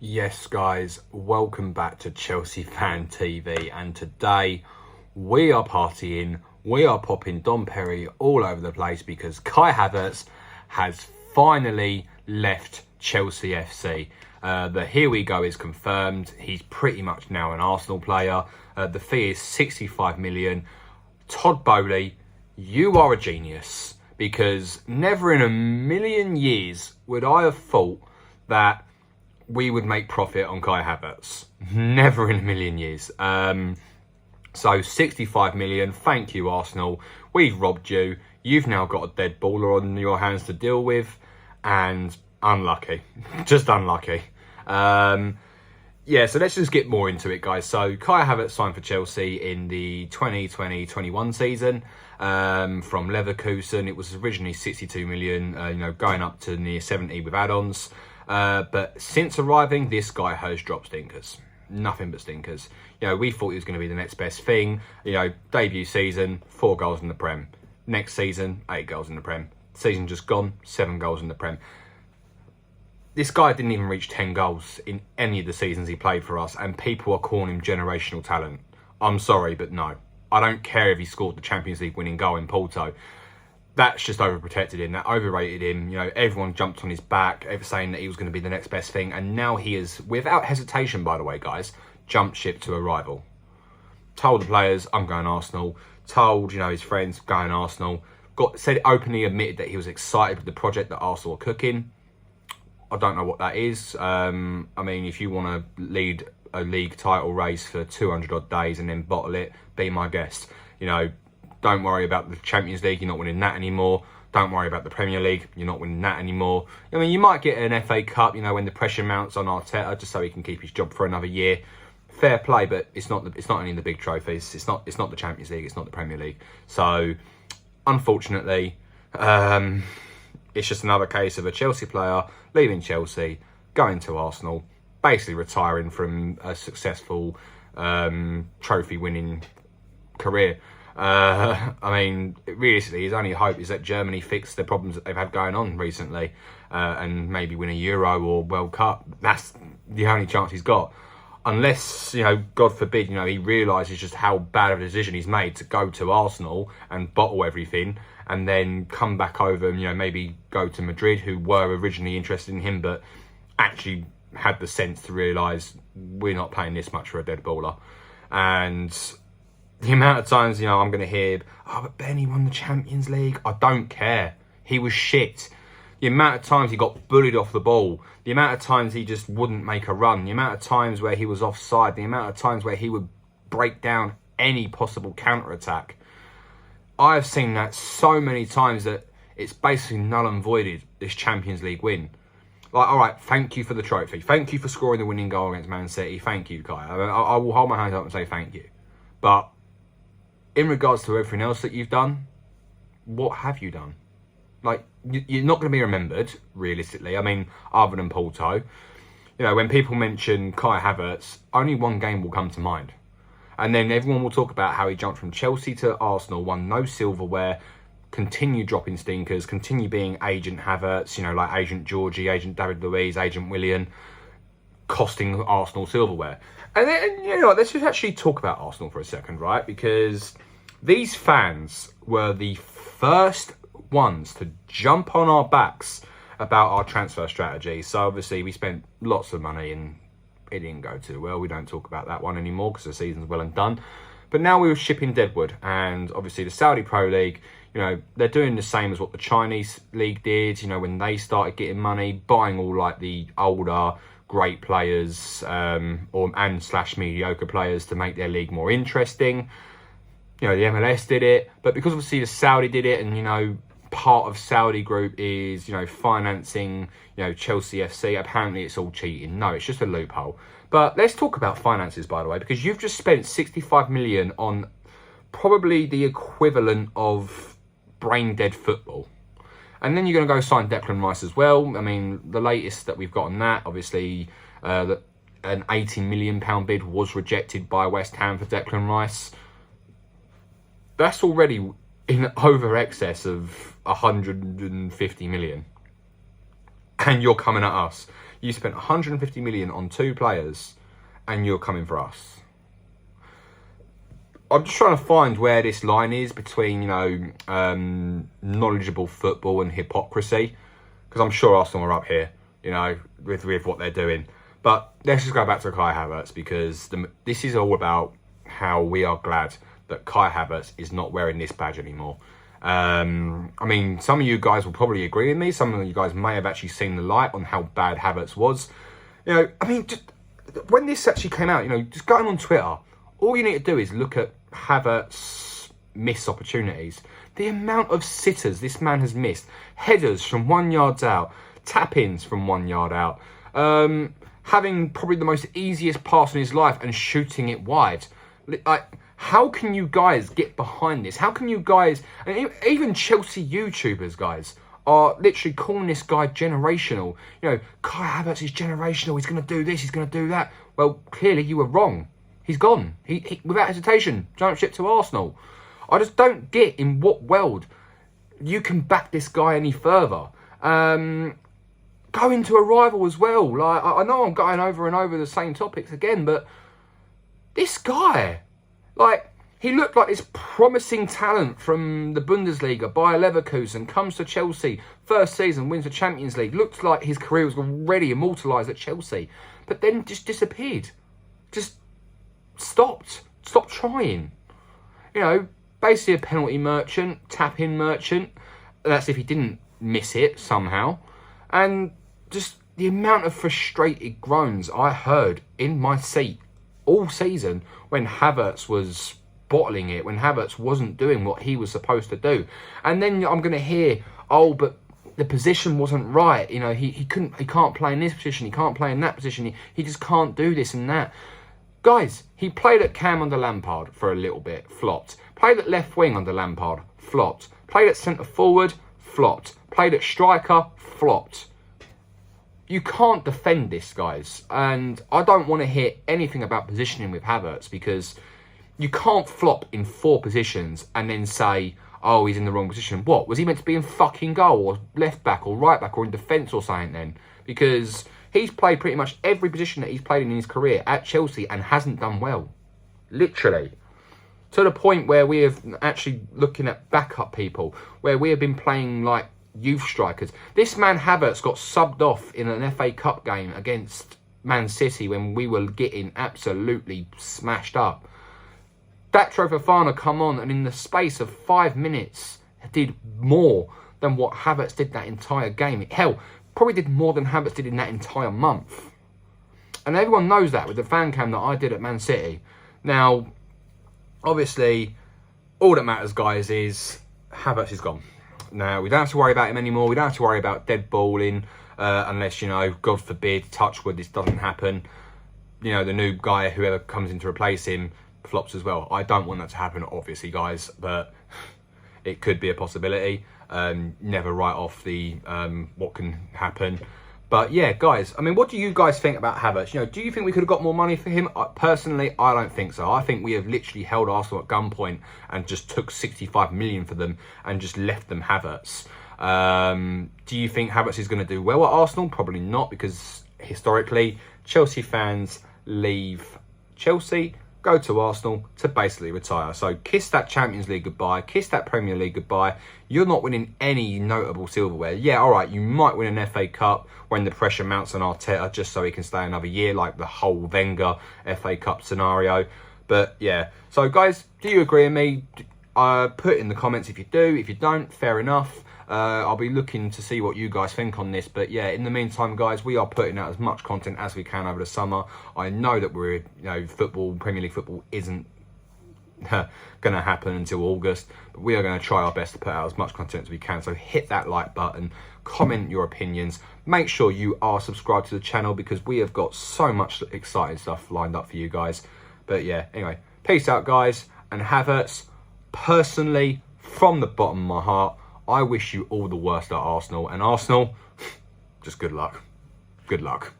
Yes, guys, welcome back to Chelsea Fan TV. And today we are partying, we are popping Dom Perry all over the place because Kai Havertz has finally left Chelsea FC. The here we go is confirmed. He's pretty much now an Arsenal player. The fee is 65 million. Todd Bowley, you are a genius, because never in a million years would I have thought that we would make profit on Kai Havertz. Never in a million years. So 65 million, thank you Arsenal. We've robbed you. You've now got a dead baller on your hands to deal with. And unlucky. Just unlucky. Yeah, so let's just get more into it, guys. So Kai Havertz signed for Chelsea in the 2020-21 season from Leverkusen. It was originally 62 million, going up to near 70 with add-ons. But since arriving, this guy has dropped stinkers. Nothing but stinkers. We thought he was going to be the next best thing. Debut season, 4 goals in the Prem. Next season, 8 goals in the Prem. Season just gone, 7 goals in the Prem. This guy didn't even reach 10 goals in any of the seasons he played for us, and people are calling him generational talent. I'm sorry, but no. I don't care if he scored the Champions League winning goal in Porto. That's just overprotected him. That overrated him. Everyone jumped on his back, saying that he was going to be the next best thing. And now he is, without hesitation, by the way, guys, jumped ship to a rival. Told the players, I'm going Arsenal. Told, his friends, going Arsenal. Said openly, admitted that he was excited with the project that Arsenal are cooking. I don't know what that is. If you want to lead a league title race for 200 odd days and then bottle it, be my guest. Don't worry about the Champions League, you're not winning that anymore. Don't worry about the Premier League, you're not winning that anymore. You might get an FA Cup, when the pressure mounts on Arteta, just so he can keep his job for another year. Fair play, but it's not any of the big trophies. It's not the Champions League, it's not the Premier League. So, unfortunately, it's just another case of a Chelsea player leaving Chelsea, going to Arsenal, basically retiring from a successful trophy-winning career. Realistically, his only hope is that Germany fix the problems that they've had going on recently and maybe win a Euro or World Cup. That's the only chance he's got. Unless, God forbid, he realises just how bad of a decision he's made to go to Arsenal and bottle everything and then come back over and, maybe go to Madrid, who were originally interested in him, but actually had the sense to realise we're not paying this much for a dead baller. And the amount of times, I'm going to hear, but Benny won the Champions League. I don't care. He was shit. The amount of times he got bullied off the ball. The amount of times he just wouldn't make a run. The amount of times where he was offside. The amount of times where he would break down any possible counter-attack. I've seen that so many times that it's basically null and voided, this Champions League win. All right, thank you for the trophy. Thank you for scoring the winning goal against Man City. Thank you, Kai. I will hold my hands up and say thank you. But in regards to everything else that you've done, what have you done? You're not going to be remembered, realistically. Other than Porto. When people mention Kai Havertz, only one game will come to mind. And then everyone will talk about how he jumped from Chelsea to Arsenal, won no silverware, continue dropping stinkers, continue being Agent Havertz, like Agent Georgie, Agent David Luiz, Agent Willian, costing Arsenal silverware. And then, let's just actually talk about Arsenal for a second, right? Because these fans were the first ones to jump on our backs about our transfer strategy. So obviously we spent lots of money and it didn't go too well. We don't talk about that one anymore because the season's well and done. But now we were shipping Deadwood, and obviously the Saudi Pro League, they're doing the same as what the Chinese league did, when they started getting money, buying all the older great players and mediocre players to make their league more interesting. The MLS did it, but because obviously the Saudi did it, and part of Saudi group is financing Chelsea FC. Apparently it's all cheating. No, it's just a loophole. But let's talk about finances, by the way, because you've just spent 65 million on probably the equivalent of brain dead football. And then you're going to go sign Declan Rice as well. The latest that we've got on that, obviously, an £80 million bid was rejected by West Ham for Declan Rice. That's already in over excess of 150 million. And you're coming at us. You spent 150 million on 2 players and you're coming for us. I'm just trying to find where this line is between, you know, knowledgeable football and hypocrisy. Because I'm sure Arsenal are up here, you know, with what they're doing. But let's just go back to Kai Havertz, because this is all about how we are glad that Kai Havertz is not wearing this badge anymore. I mean, some of you guys will probably agree with me. Some of you guys may have actually seen the light on how bad Havertz was. You know, I mean, just, when this actually came out, you know, just going on Twitter, all you need to do is look at Havertz missed opportunities. The amount of sitters this man has missed, headers from 1 yard out, tap-ins from 1 yard out, having probably the most easiest pass in his life and shooting it wide. Like, how can you guys get behind this? How can you guys, and even Chelsea YouTubers, guys, are literally calling this guy generational. You know, Kai Havertz is generational. He's going to do this. He's going to do that. Well, clearly you were wrong. He's gone. He without hesitation, jumped ship to Arsenal. I just don't get in what world you can back this guy any further. Go into a rival as well. Like, I know I'm going over and over the same topics again, but this guy, like, he looked like this promising talent from the Bundesliga, Bayer Leverkusen, comes to Chelsea, first season, wins the Champions League, looked like his career was already immortalised at Chelsea, but then just disappeared. Just stopped trying. You know, basically a penalty merchant, tap-in merchant. That's if he didn't miss it somehow. And just the amount of frustrated groans I heard in my seat all season when Havertz was bottling it, when Havertz wasn't doing what he was supposed to do. And then I'm going to hear, oh, but the position wasn't right. You know, he can't play in this position, he can't play in that position, he just can't do this and that. Guys, he played at Cam under Lampard for a little bit, flopped. Played at left wing under Lampard, flopped. Played at centre forward, flopped. Played at striker, flopped. You can't defend this, guys. And I don't want to hear anything about positioning with Havertz, because you can't flop in 4 positions and then say, oh, he's in the wrong position. What? Was he meant to be in fucking goal or left back or right back or in defence or something then? Because he's played pretty much every position that he's played in his career at Chelsea and hasn't done well. Literally. To the point where we have actually looking at backup people, where we have been playing like youth strikers. This man Havertz got subbed off in an FA Cup game against Man City when we were getting absolutely smashed up. Datro Fofana come on and in the space of 5 minutes did more than what Havertz did that entire game. Hell, probably did more than Havertz did in that entire month. And everyone knows that with the fan cam that I did at Man City. Now, obviously, all that matters, guys, is Havertz is gone. Now, we don't have to worry about him anymore. We don't have to worry about dead balling unless, you know, God forbid, touch wood, this doesn't happen. You know, the new guy, whoever comes in to replace him, flops as well. I don't want that to happen, obviously, guys, but it could be a possibility. Never write off the what can happen. But yeah, guys, I mean, what do you guys think about Havertz? You know, do you think we could have got more money for him? Personally, I don't think so. I think we have literally held Arsenal at gunpoint and just took 65 million for them and just left them Havertz. Do you think Havertz is going to do well at Arsenal? Probably not, because historically, Chelsea fans leave Chelsea, go to Arsenal to basically retire. So kiss that Champions League goodbye, kiss that Premier League goodbye. You're not winning any notable silverware. Yeah, all right, you might win an FA Cup when the pressure mounts on Arteta just so he can stay another year, like the whole Wenger FA Cup scenario. But yeah, so guys, do you agree with me? Put in the comments if you do. If you don't, fair enough. I'll be looking to see what you guys think on this. But yeah, in the meantime, guys, we are putting out as much content as we can over the summer. I know that we're, you know, football, Premier League football isn't going to happen until August, but we are going to try our best to put out as much content as we can. So hit that like button, comment your opinions, make sure you are subscribed to the channel, because we have got so much exciting stuff lined up for you guys. But yeah, anyway, peace out, guys. And Havertz, personally, from the bottom of my heart, I wish you all the worst at Arsenal. And Arsenal, just good luck. Good luck.